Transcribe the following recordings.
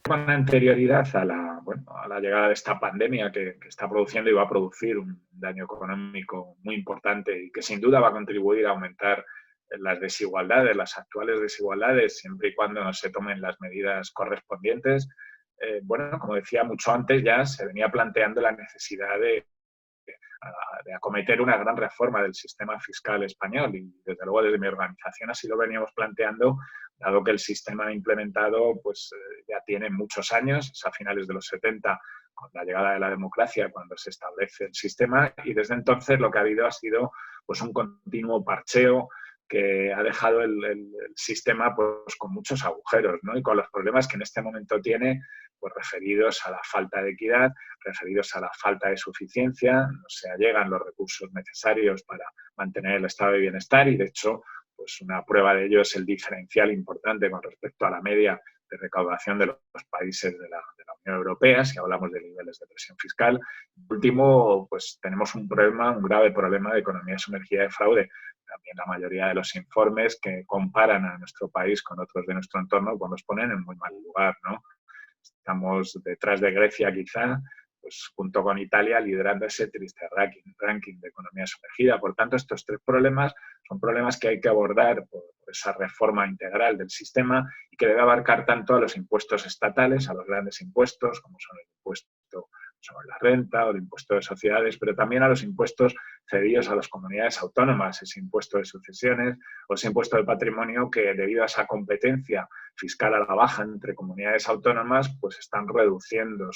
con anterioridad a la llegada de esta pandemia que está produciendo y va a producir un daño económico muy importante y que sin duda va a contribuir a aumentar las desigualdades, las actuales desigualdades, siempre y cuando no se tomen las medidas correspondientes. Como decía mucho antes, ya se venía planteando la necesidad de acometer una gran reforma del sistema fiscal español y desde luego desde mi organización así lo veníamos planteando, dado que el sistema implementado ya tiene muchos años, es a finales de los 70 con la llegada de la democracia cuando se establece el sistema y desde entonces lo que ha habido ha sido pues un continuo parcheo que ha dejado el sistema pues, con muchos agujeros, ¿no? Y con los problemas que en este momento tiene pues, referidos a la falta de equidad, referidos a la falta de suficiencia, no se allegan los recursos necesarios para mantener el estado de bienestar y, de hecho, pues una prueba de ello es el diferencial importante con respecto a la media de recaudación de los países de la Unión Europea, si hablamos de niveles de presión fiscal. Por último, pues tenemos un grave problema de economía sumergida de fraude. También la mayoría de los informes que comparan a nuestro país con otros de nuestro entorno pues nos ponen en muy mal lugar, ¿no? Estamos detrás de Grecia quizá, pues junto con Italia liderando ese triste ranking de economía sumergida. Por tanto, estos tres problemas son problemas que hay que abordar por esa reforma integral del sistema y que debe abarcar tanto a los impuestos estatales, a los grandes impuestos, como son el impuesto sobre la renta o el impuesto de sociedades, pero también a los impuestos cedidos a las comunidades autónomas, ese impuesto de sucesiones o ese impuesto de patrimonio que debido a esa competencia fiscal a la baja entre comunidades autónomas, pues están reduciendo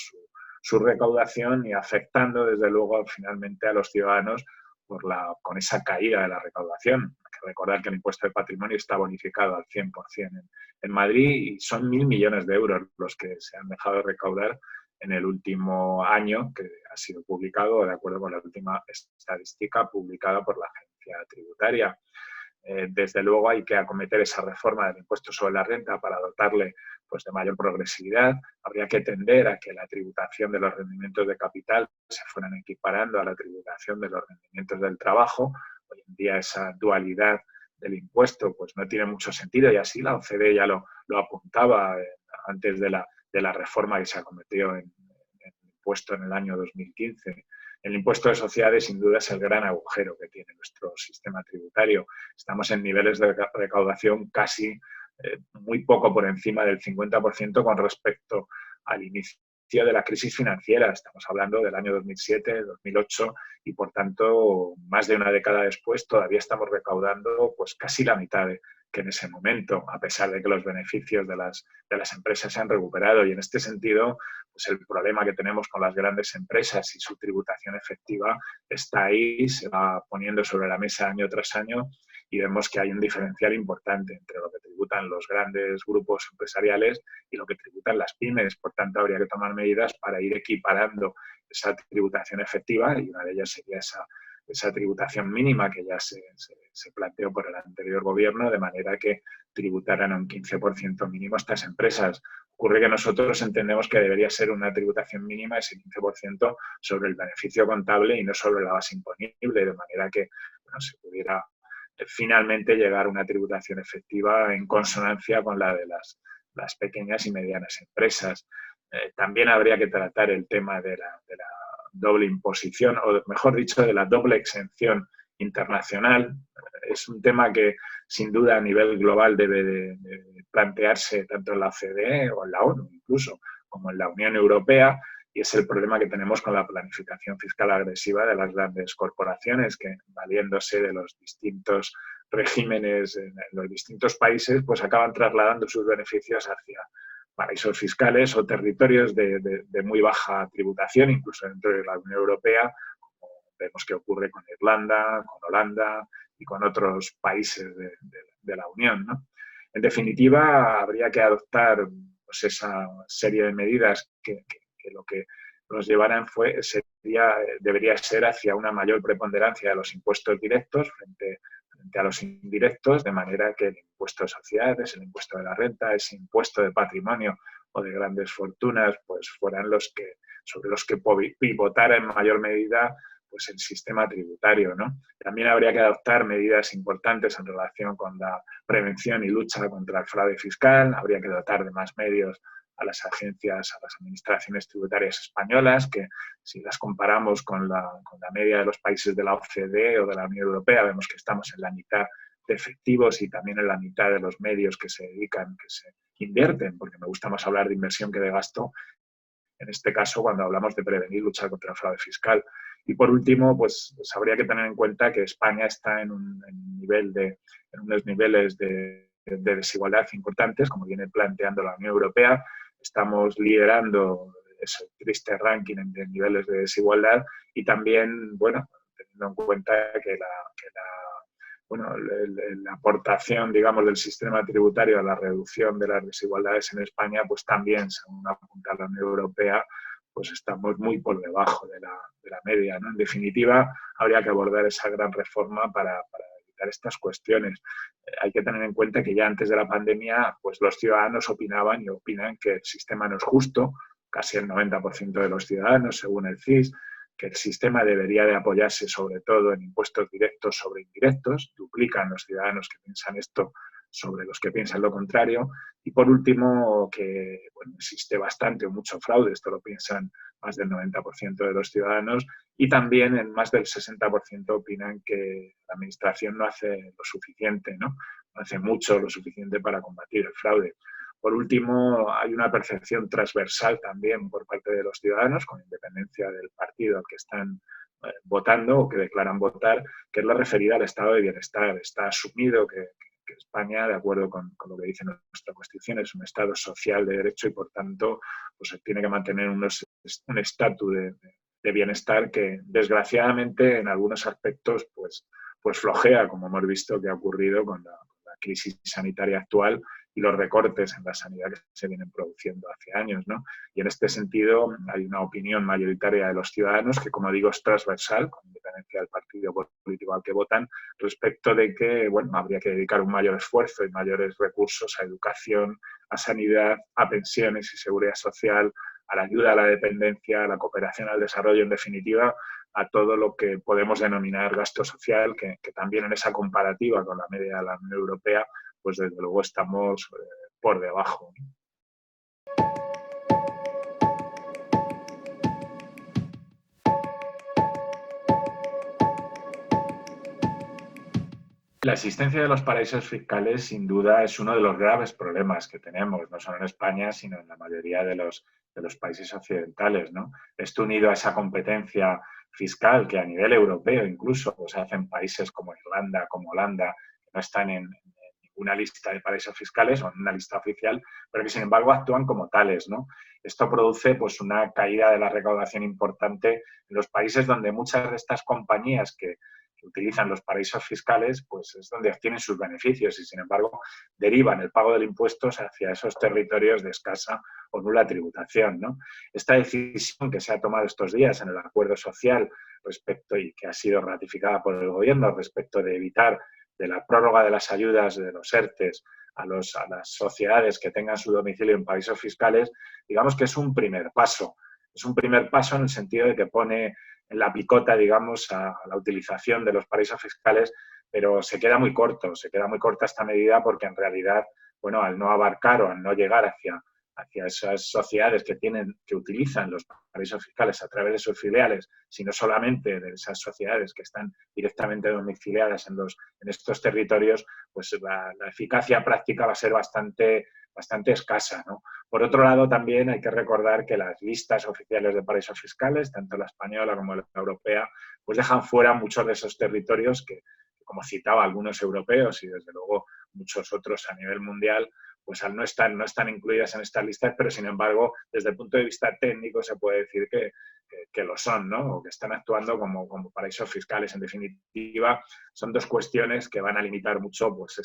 su recaudación y afectando desde luego finalmente a los ciudadanos con esa caída de la recaudación. Hay que recordar que el impuesto de patrimonio está bonificado al 100% en Madrid y son 1.000 millones de euros los que se han dejado de recaudar en el último año, que ha sido publicado de acuerdo con la última estadística publicada por la agencia tributaria. Desde luego hay que acometer esa reforma del impuesto sobre la renta para dotarle pues, de mayor progresividad. Habría que tender a que la tributación de los rendimientos de capital se fueran equiparando a la tributación de los rendimientos del trabajo. Hoy en día esa dualidad del impuesto pues no tiene mucho sentido y así la OCDE ya lo apuntaba antes de la reforma que se acometió en el impuesto en el año 2015. El impuesto de sociedades, sin duda, es el gran agujero que tiene nuestro sistema tributario. Estamos en niveles de recaudación casi muy poco por encima del 50% con respecto al inicio de la crisis financiera. Estamos hablando del año 2007, 2008 y, por tanto, más de una década después todavía estamos recaudando pues casi la mitad que en ese momento, a pesar de que los beneficios de las empresas se han recuperado. Y en este sentido, pues el problema que tenemos con las grandes empresas y su tributación efectiva está ahí, se va poniendo sobre la mesa año tras año y vemos que hay un diferencial importante entre lo que tributan los grandes grupos empresariales y lo que tributan las pymes. Por tanto, habría que tomar medidas para ir equiparando esa tributación efectiva y una de ellas sería esa tributación mínima que ya se planteó por el anterior gobierno, de manera que tributaran a un 15% mínimo estas empresas. Ocurre que nosotros entendemos que debería ser una tributación mínima ese 15% sobre el beneficio contable y no sobre la base imponible, de manera que se pudiera finalmente llegar a una tributación efectiva en consonancia con la de las pequeñas y medianas empresas. También habría que tratar el tema de la doble imposición, o mejor dicho, de la doble exención internacional. Es un tema que, sin duda, a nivel global debe de plantearse tanto en la OCDE o en la ONU incluso, como en la Unión Europea, y es el problema que tenemos con la planificación fiscal agresiva de las grandes corporaciones que, valiéndose de los distintos regímenes en los distintos países, pues acaban trasladando sus beneficios hacia paraísos fiscales o territorios de muy baja tributación, incluso dentro de la Unión Europea, como vemos que ocurre con Irlanda, con Holanda y con otros países de la Unión, ¿no? En definitiva, habría que adoptar pues, esa serie de medidas que lo que nos llevaran debería ser hacia una mayor preponderancia de los impuestos directos frente a los indirectos, de manera que el impuesto de sociedades, el impuesto de la renta, ese impuesto de patrimonio o de grandes fortunas, pues fueran sobre los que pivotara en mayor medida pues el sistema tributario, ¿no? También habría que adoptar medidas importantes en relación con la prevención y lucha contra el fraude fiscal, habría que dotar de más medios a las agencias, a las administraciones tributarias españolas, que si las comparamos con la media de los países de la OCDE o de la Unión Europea, vemos que estamos en la mitad de efectivos y también en la mitad de los medios que se dedican, que se invierten, porque me gusta más hablar de inversión que de gasto, en este caso cuando hablamos de prevenir y luchar contra el fraude fiscal. Y por último, pues habría que tener en cuenta que España está en unos niveles de desigualdad importantes, como viene planteando la Unión Europea. Estamos liderando ese triste ranking de niveles de desigualdad y también, bueno, teniendo en cuenta que la aportación, digamos, del sistema tributario a la reducción de las desigualdades en España, pues también, según apunta la Unión Europea, pues estamos muy por debajo de la media, ¿no? En definitiva, habría que abordar esa gran reforma para evitar estas cuestiones. Hay que tener en cuenta que ya antes de la pandemia, pues los ciudadanos opinaban y opinan que el sistema no es justo, casi el 90% de los ciudadanos, según el CIS, que el sistema debería de apoyarse sobre todo en impuestos directos sobre indirectos, duplican los ciudadanos que piensan esto sobre los que piensan lo contrario, y por último que existe bastante o mucho fraude, esto lo piensan más del 90% de los ciudadanos, y también en más del 60% opinan que la administración no hace lo suficiente, no hace mucho lo suficiente para combatir el fraude. Por último, hay una percepción transversal también por parte de los ciudadanos, con independencia del partido al que están votando o que declaran votar, que es la referida al estado de bienestar. Está asumido que España, de acuerdo con lo que dice nuestra Constitución, es un estado social de derecho y, por tanto, pues tiene que mantener un estatus de bienestar que, desgraciadamente, en algunos aspectos, pues flojea, como hemos visto que ha ocurrido con la crisis sanitaria actual y los recortes en la sanidad que se vienen produciendo hace años, ¿no? Y en este sentido hay una opinión mayoritaria de los ciudadanos que, como digo, es transversal, con independencia del partido político al que votan, respecto de que, bueno, habría que dedicar un mayor esfuerzo y mayores recursos a educación, a sanidad, a pensiones y seguridad social, a la ayuda a la dependencia, a la cooperación al desarrollo, en definitiva, a todo lo que podemos denominar gasto social, que también en esa comparativa con la media de la Unión Europea, pues desde luego estamos por debajo. La existencia de los paraísos fiscales, sin duda, es uno de los graves problemas que tenemos, no solo en España, sino en la mayoría de los países occidentales, ¿no? Esto unido a esa competencia fiscal que a nivel europeo incluso pues, se hace en países como Irlanda, como Holanda, que no están en ninguna lista de paraísos fiscales o en una lista oficial, pero que sin embargo actúan como tales, ¿no? Esto produce pues, una caída de la recaudación importante en los países donde muchas de estas compañías que utilizan los paraísos fiscales, pues es donde obtienen sus beneficios y, sin embargo, derivan el pago de impuestos hacia esos territorios de escasa o nula tributación, ¿no? Esta decisión que se ha tomado estos días en el acuerdo social respecto y que ha sido ratificada por el Gobierno respecto de evitar de la prórroga de las ayudas de los ERTES a las sociedades que tengan su domicilio en paraísos fiscales, digamos que es un primer paso. Es un primer paso en el sentido de que pone en la picota, digamos, a la utilización de los paraísos fiscales, pero se queda muy corta esta medida porque en realidad, bueno, al no abarcar o al no llegar hacia esas sociedades que utilizan los paraísos fiscales a través de sus filiales, sino solamente de esas sociedades que están directamente domiciliadas en estos territorios, pues la eficacia práctica va a ser bastante escasa, ¿no? Por otro lado, también hay que recordar que las listas oficiales de paraísos fiscales, tanto la española como la europea, pues dejan fuera muchos de esos territorios que, como citaba, algunos europeos y desde luego muchos otros a nivel mundial, pues no están incluidas en estas listas, pero sin embargo, desde el punto de vista técnico se puede decir que lo son, ¿no? O que están actuando como paraísos fiscales. En definitiva, son dos cuestiones que van a limitar mucho pues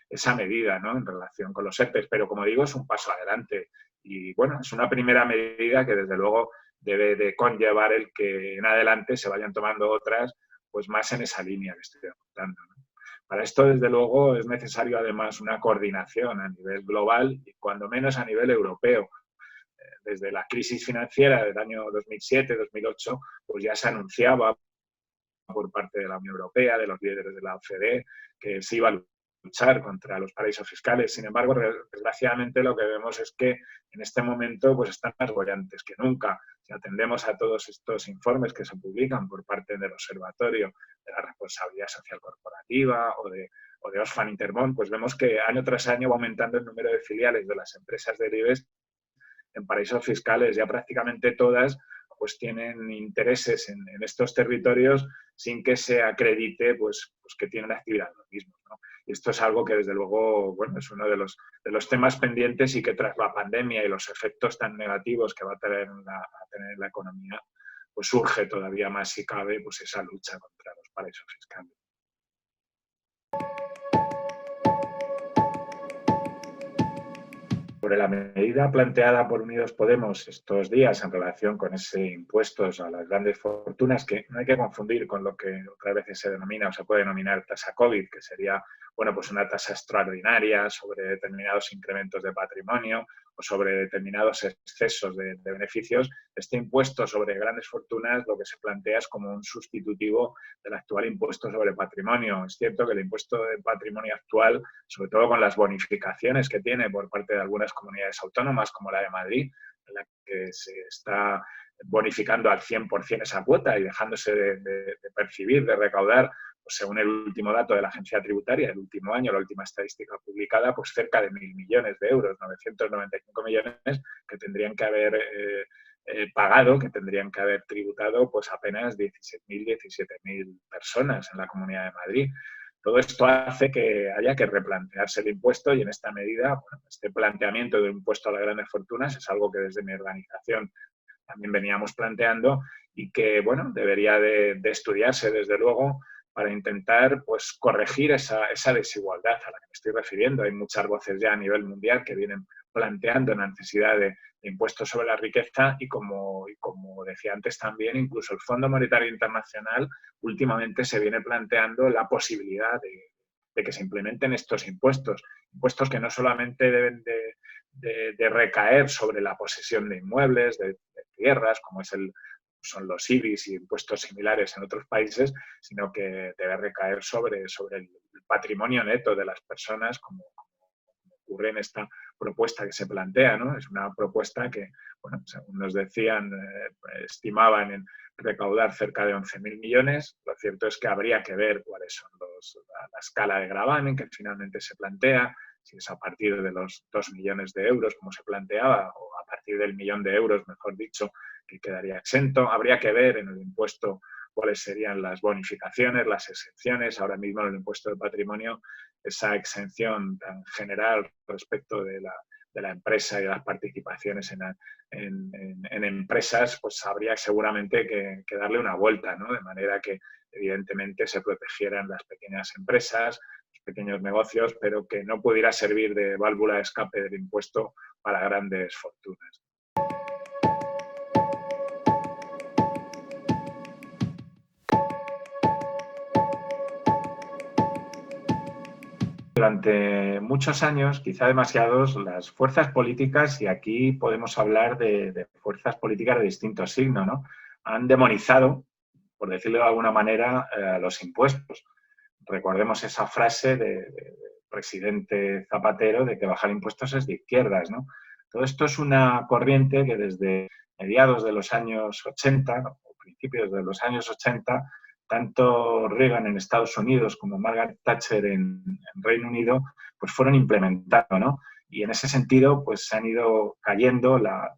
esa medida, ¿no? En relación con los ERTES, pero como digo, es un paso adelante. Y bueno, es una primera medida que desde luego debe de conllevar el que en adelante se vayan tomando otras, pues más en esa línea que estoy apuntando, ¿no? Para esto, desde luego, es necesario además una coordinación a nivel global y cuando menos a nivel europeo. Desde la crisis financiera del año 2007-2008, pues ya se anunciaba por parte de la Unión Europea, de los líderes de la OCDE, que se iba a luchar contra los paraísos fiscales. Sin embargo, desgraciadamente lo que vemos es que en este momento pues, están más bollantes que nunca. Si atendemos a todos estos informes que se publican por parte del Observatorio de la Responsabilidad Social Corporativa o de Oxfam Intermón, pues vemos que año tras año va aumentando el número de filiales de las empresas del IBEX en paraísos fiscales. Ya prácticamente todas pues tienen intereses en estos territorios sin que se acredite pues que tienen actividad en los mismos, ¿no? Y esto es algo que, desde luego, bueno, es uno de los temas pendientes y que, tras la pandemia y los efectos tan negativos que va a tener en la economía, pues surge todavía más, si cabe, pues esa lucha contra los paraísos fiscales. Sobre la medida planteada por Unidos Podemos estos días en relación con ese impuestos a las grandes fortunas, que no hay que confundir con lo que otras veces se denomina o se puede denominar tasa COVID, que sería, bueno, pues una tasa extraordinaria sobre determinados incrementos de patrimonio o sobre determinados excesos de beneficios. Este impuesto sobre grandes fortunas lo que se plantea es como un sustitutivo del actual impuesto sobre patrimonio. Es cierto que el impuesto de patrimonio actual, sobre todo con las bonificaciones que tiene por parte de algunas comunidades autónomas, como la de Madrid, en la que se está bonificando al 100% esa cuota y dejándose de percibir, de recaudar, pues según el último dato de la agencia tributaria, el último año, la última estadística publicada, pues cerca de 1.000 millones de euros, 995 millones que tendrían que haber pagado, que tendrían que haber tributado pues apenas 16.000, 17.000 personas en la Comunidad de Madrid. Todo esto hace que haya que replantearse el impuesto y, en esta medida, bueno, este planteamiento de impuesto a las grandes fortunas es algo que desde mi organización también veníamos planteando y que, bueno, debería de estudiarse, desde luego, para intentar pues corregir esa desigualdad a la que me estoy refiriendo. Hay muchas voces ya a nivel mundial que vienen planteando la necesidad de impuestos sobre la riqueza y como decía antes también, incluso el Fondo Monetario Internacional últimamente se viene planteando la posibilidad de que se implementen estos impuestos que no solamente deben de recaer sobre la posesión de inmuebles, de tierras, como son los IBIs y impuestos similares en otros países, sino que debe recaer sobre el patrimonio neto de las personas, como ocurre en esta propuesta que se plantea, ¿no? Es una propuesta que, bueno, según nos decían, estimaban en recaudar cerca de 11.000 millones. Lo cierto es que habría que ver cuáles son la escala de gravamen que finalmente se plantea, si es a partir de los 2 millones de euros, como se planteaba, o a partir del 1.000.000 de euros, mejor dicho, que quedaría exento. Habría que ver en el impuesto cuáles serían las bonificaciones, las exenciones. Ahora mismo en el impuesto de patrimonio, esa exención tan general respecto de la empresa y de las participaciones en empresas, pues habría seguramente que darle una vuelta, ¿no? De manera que, evidentemente, se protegieran las pequeñas empresas, los pequeños negocios, pero que no pudiera servir de válvula de escape del impuesto para grandes fortunas. Durante muchos años, quizá demasiados, las fuerzas políticas, y aquí podemos hablar de fuerzas políticas de distinto signo, ¿no?, han demonizado, por decirlo de alguna manera, los impuestos. Recordemos esa frase del presidente Zapatero de que bajar impuestos es de izquierdas, ¿no? Todo esto es una corriente que desde mediados de los años 80 o principios de los años 80, tanto Reagan en Estados Unidos como Margaret Thatcher en Reino Unido, pues fueron implementando, ¿no? Y en ese sentido, pues se han ido cayendo la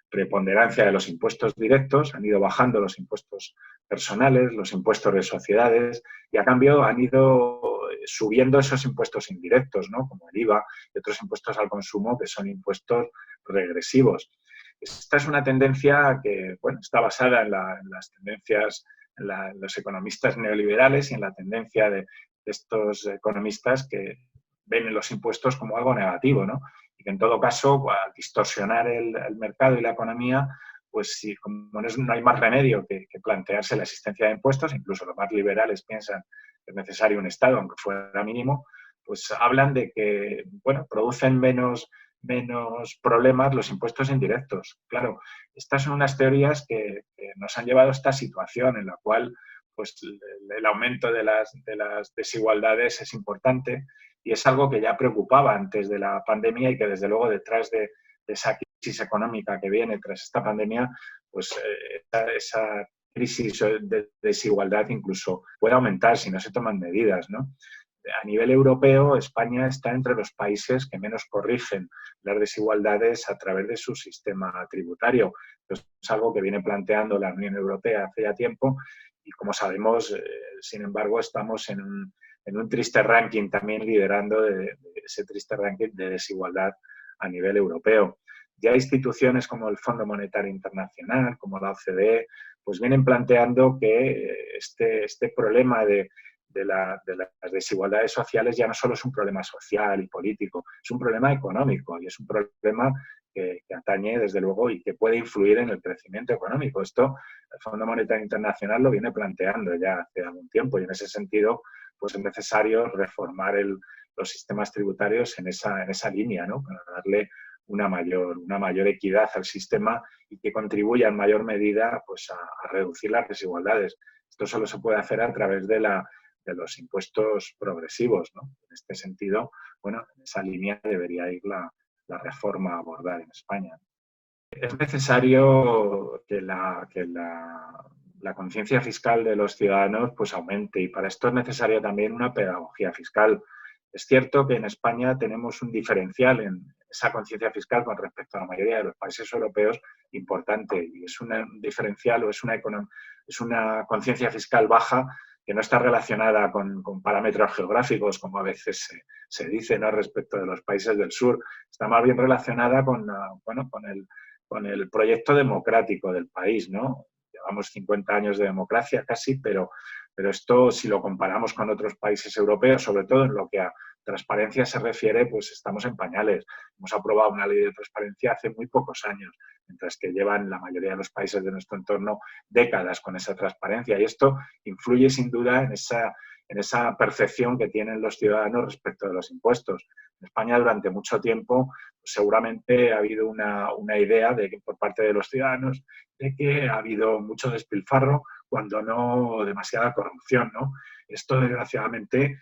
preponderancia de los impuestos directos, han ido bajando los impuestos personales, los impuestos de sociedades, y a cambio han ido subiendo esos impuestos indirectos, ¿no?, como el IVA y otros impuestos al consumo, que son impuestos regresivos. Esta es una tendencia que, bueno, está basada en las tendencias, en los economistas neoliberales y en la tendencia de estos economistas que ven los impuestos como algo negativo, ¿no? Y que, en todo caso, al distorsionar el mercado y la economía, pues sí, como no hay más remedio que plantearse la existencia de impuestos, incluso los más liberales piensan que es necesario un Estado, aunque fuera mínimo, pues hablan de que, bueno, producen menos problemas los impuestos indirectos. Claro, estas son unas teorías que nos han llevado a esta situación en la cual pues el aumento de las desigualdades es importante y es algo que ya preocupaba antes de la pandemia y que desde luego detrás de esa crisis económica que viene tras esta pandemia, pues esa crisis de desigualdad incluso puede aumentar si no se toman medidas, ¿no? A nivel europeo, España está entre los países que menos corrigen las desigualdades a través de su sistema tributario. Esto es algo que viene planteando la Unión Europea hace ya tiempo y, como sabemos, sin embargo, estamos en un triste ranking también liderando de ese triste ranking de desigualdad a nivel europeo. Ya instituciones como el Fondo Monetario Internacional, como la OCDE, pues vienen planteando que este problema de las desigualdades sociales ya no solo es un problema social y político, es un problema económico y es un problema que atañe, desde luego, y que puede influir en el crecimiento económico. Esto el Fondo Monetario Internacional lo viene planteando ya hace algún tiempo y en ese sentido pues es necesario reformar los sistemas tributarios en esa línea, ¿no? Para darle una mayor equidad al sistema y que contribuya en mayor medida pues, a reducir las desigualdades. Esto solo se puede hacer a través de los impuestos progresivos, ¿no? En este sentido, bueno, en esa línea debería ir la reforma a abordar en España. Es necesario que la conciencia fiscal de los ciudadanos pues, aumente y para esto es necesaria también una pedagogía fiscal. Es cierto que en España tenemos un diferencial en esa conciencia fiscal con respecto a la mayoría de los países europeos importante y es un diferencial o es una conciencia fiscal baja que no está relacionada con parámetros geográficos, como a veces se dice, ¿no? Respecto de los países del sur. Está más bien relacionada con el proyecto democrático del país, ¿no? Llevamos 50 años de democracia casi, pero esto, si lo comparamos con otros países europeos, sobre todo en lo que a transparencia se refiere, pues estamos en pañales. Hemos aprobado una ley de transparencia hace muy pocos años, mientras que llevan la mayoría de los países de nuestro entorno décadas con esa transparencia. Y esto influye sin duda en esa percepción que tienen los ciudadanos respecto de los impuestos. En España, durante mucho tiempo, seguramente ha habido una idea de que por parte de los ciudadanos de que ha habido mucho despilfarro cuando no demasiada corrupción, ¿no? Esto, desgraciadamente,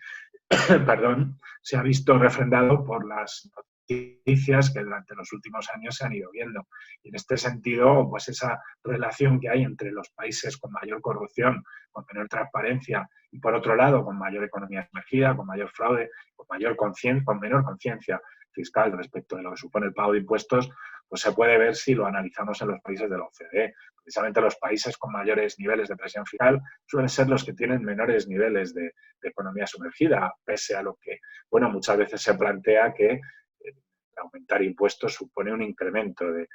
perdón, se ha visto refrendado por las noticias que durante los últimos años se han ido viendo. Y en este sentido, pues esa relación que hay entre los países con mayor corrupción, con menor transparencia y, por otro lado, con mayor economía sumergida, con mayor fraude, con menor conciencia fiscal respecto de lo que supone el pago de impuestos, pues se puede ver si lo analizamos en los países de la OCDE. Precisamente los países con mayores niveles de presión fiscal suelen ser los que tienen menores niveles de economía sumergida, pese a lo que, bueno, muchas veces se plantea que aumentar impuestos supone un incremento de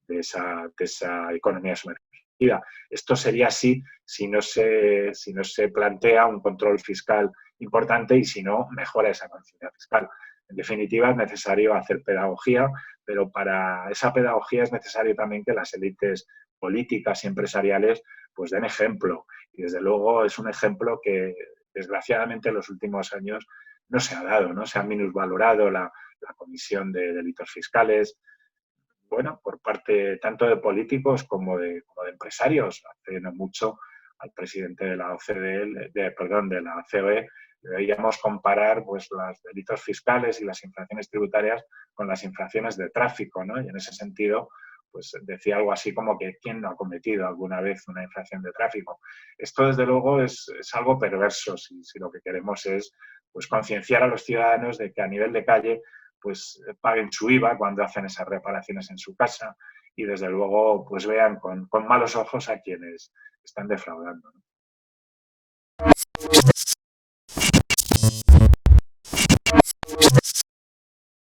esa economía sumergida. Esto sería así si no se plantea un control fiscal importante y si no mejora esa conciencia fiscal. En definitiva, es necesario hacer pedagogía, pero para esa pedagogía es necesario también que las élites políticas y empresariales pues den ejemplo. Y desde luego es un ejemplo que desgraciadamente en los últimos años no se ha dado, ¿no? Se ha minusvalorado la Comisión de Delitos Fiscales, bueno, por parte tanto de políticos como de empresarios. Hace no mucho al presidente de la OCDE, de la COE, le veíamos comparar pues, los delitos fiscales y las infracciones tributarias con las infracciones de tráfico, ¿no? Y en ese sentido, pues decía algo así como que ¿quién no ha cometido alguna vez una infracción de tráfico? Esto, desde luego, es algo perverso si lo que queremos es pues, concienciar a los ciudadanos de que a nivel de calle pues paguen su IVA cuando hacen esas reparaciones en su casa y desde luego pues vean con malos ojos a quienes están defraudando, ¿no?